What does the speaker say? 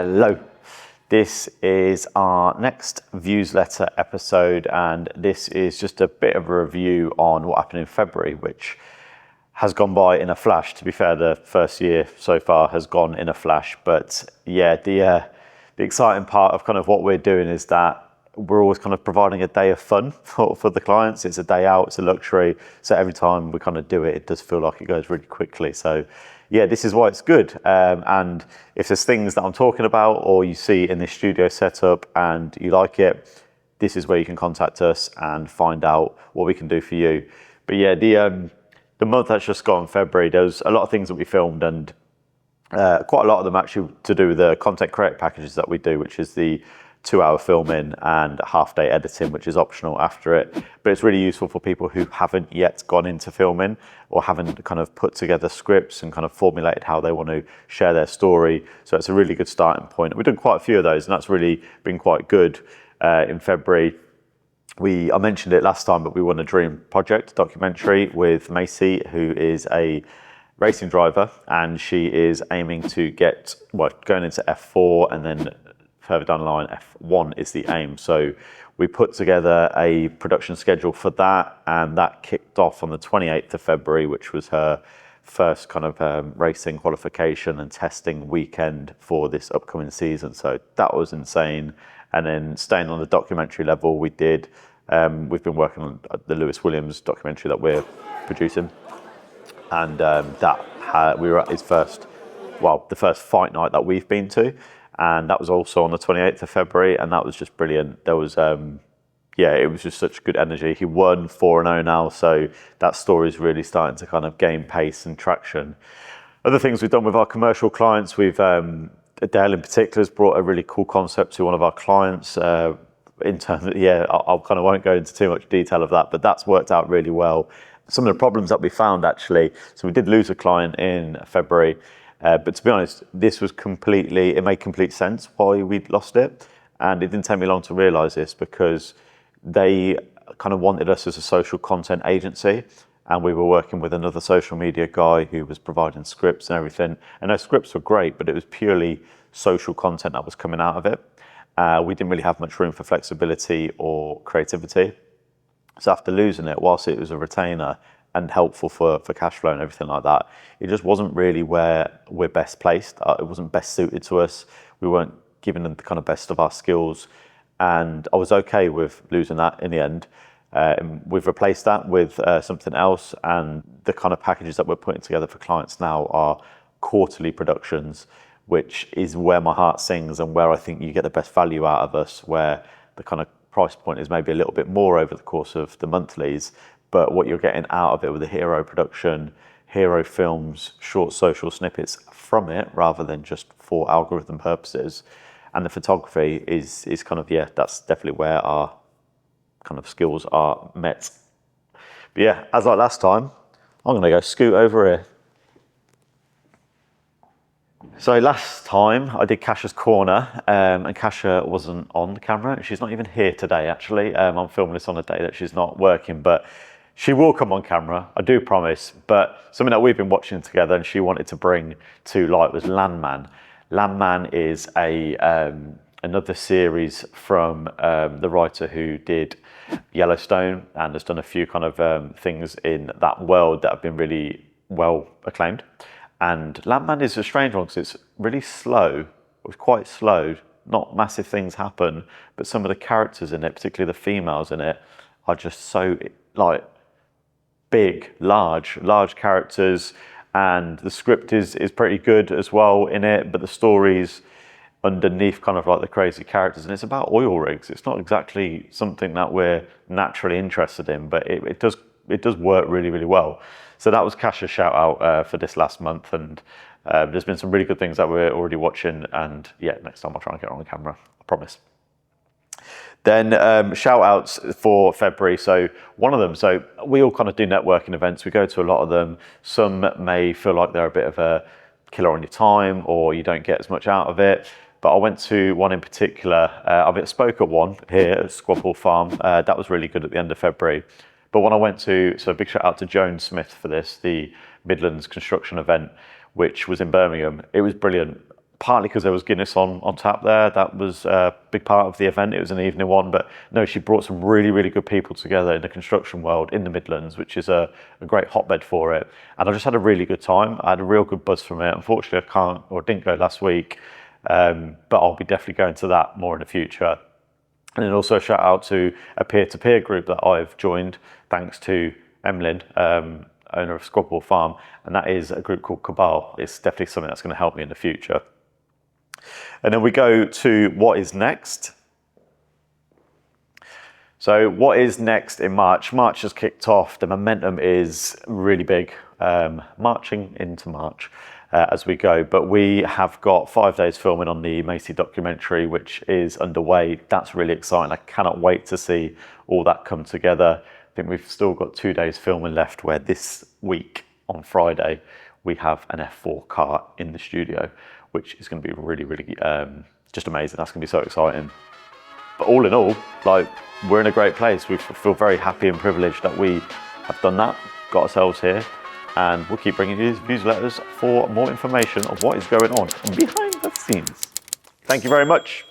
Hello, this is our next Viewsletter episode, and this is just a bit of a review on what happened in February, which has gone by in a flash. To be fair, the first year so far has gone in a flash, but yeah, the exciting part of kind of what we're doing is that we're always kind of providing a day of fun for the clients. It's a day out, it's a luxury. So every time we kind of do it, it does feel like it goes really quickly. So yeah, this is why it's good. And if there's things that I'm talking about or you see in this studio setup and you like it, this is where you can contact us and find out what we can do for you. But yeah, the month that's just gone, February, there was a lot of things that we filmed, and quite a lot of them actually to do with the content creator packages that we do, which is the 2-hour filming and half-day editing, which is optional after it. But it's really useful for people who haven't yet gone into filming or haven't kind of put together scripts and kind of formulated how they want to share their story. So it's a really good starting point. We've done quite a few of those, and that's really been quite good. In February, I mentioned it last time, but we won a dream project documentary with Macy, who is a racing driver, and she is aiming to get, going into F4, and then further down the line, F1 is the aim. So we put together a production schedule for that, and that kicked off on the 28th of February, which was her first kind of racing qualification and testing weekend for this upcoming season. So that was insane. And then staying on the documentary level, we've been working on the Lewis Williams documentary that we're producing, and we were at his the first fight night that we've been to. And that was also on the 28th of February, and that was just brilliant. There was, it was just such good energy. He won 4-0 now, so that story is really starting to kind of gain pace and traction. Other things we've done with our commercial clients, Dale in particular has brought a really cool concept to one of our clients. In terms of, I kind of won't go into too much detail of that, but that's worked out really well. Some of the problems that we found actually, so we did lose a client in February. But to be honest, it made complete sense why we'd lost it. And it didn't take me long to realise this, because they kind of wanted us as a social content agency, and we were working with another social media guy who was providing scripts and everything. And those scripts were great, but it was purely social content that was coming out of it. We didn't really have much room for flexibility or creativity. So after losing it, whilst it was a retainer and helpful for cash flow and everything like that, it just wasn't really where we're best placed. It wasn't best suited to us. We weren't giving them the kind of best of our skills, and I was okay with losing that in the end. We've replaced that with something else, and the kind of packages that we're putting together for clients now are quarterly productions, which is where my heart sings and where I think you get the best value out of us, where the kind of price point is maybe a little bit more over the course of the monthlies, but what you're getting out of it with the hero production, hero films, short social snippets from it, rather than just for algorithm purposes, and the photography is kind of, that's definitely where our kind of skills are met. But yeah, as like last time, I'm gonna go scoot over here. So last time I did Kasia's Corner, and Kasia wasn't on camera. She's not even here today, actually. I'm filming this on a day that she's not working, but she will come on camera, I do promise. But something that we've been watching together and she wanted to bring to light was Landman. Landman is another series from the writer who did Yellowstone and has done a few kind of things in that world that have been really well acclaimed. And Landman is a strange one because it's really slow. It was quite slow. Not massive things happen, but some of the characters in it, particularly the females in it, are just so like big, large characters. And the script is pretty good as well in it, but the story's underneath kind of like the crazy characters, and it's about oil rigs. It's not exactly something that we're naturally interested in, but it does work really, really well. So that was Kasia's shout out for this last month, and there's been some really good things that we're already watching, and yeah, next time I'll try and get on the camera, I promise. Then shout outs for February. So one of them, so we all kind of do networking events. We go to a lot of them. Some may feel like they're a bit of a killer on your time, or you don't get as much out of it. But I went to one in particular. I spoke at one here at Squabble Farm. That was really good at the end of February. But when I went to, so a big shout out to Joan Smith for this, the Midlands Construction Event, which was in Birmingham. It was brilliant. partly because there was Guinness on tap there. That was a big part of the event. It was an evening one, but no, she brought some really, really good people together in the construction world in the Midlands, which is a great hotbed for it. And I just had a really good time. I had a real good buzz from it. Unfortunately, I didn't go last week, but I'll be definitely going to that more in the future. And then also a shout out to a peer-to-peer group that I've joined, thanks to Emlyn, owner of Squadball Farm, and that is a group called Cabal. It's definitely something that's going to help me in the future. And then we go to what is next. So what is next in March? March has kicked off. The momentum is really big, marching into March as we go. But we have got 5 days filming on the Macy documentary, which is underway. That's really exciting. I cannot wait to see all that come together. I think we've still got 2 days filming left, where this week on Friday, we have an F4 car in the studio, which is going to be really, really just amazing. That's going to be so exciting. But all in all, like, we're in a great place. We feel very happy and privileged that we have done that, got ourselves here, and we'll keep bringing you these newsletters for more information on what is going on behind the scenes. Thank you very much.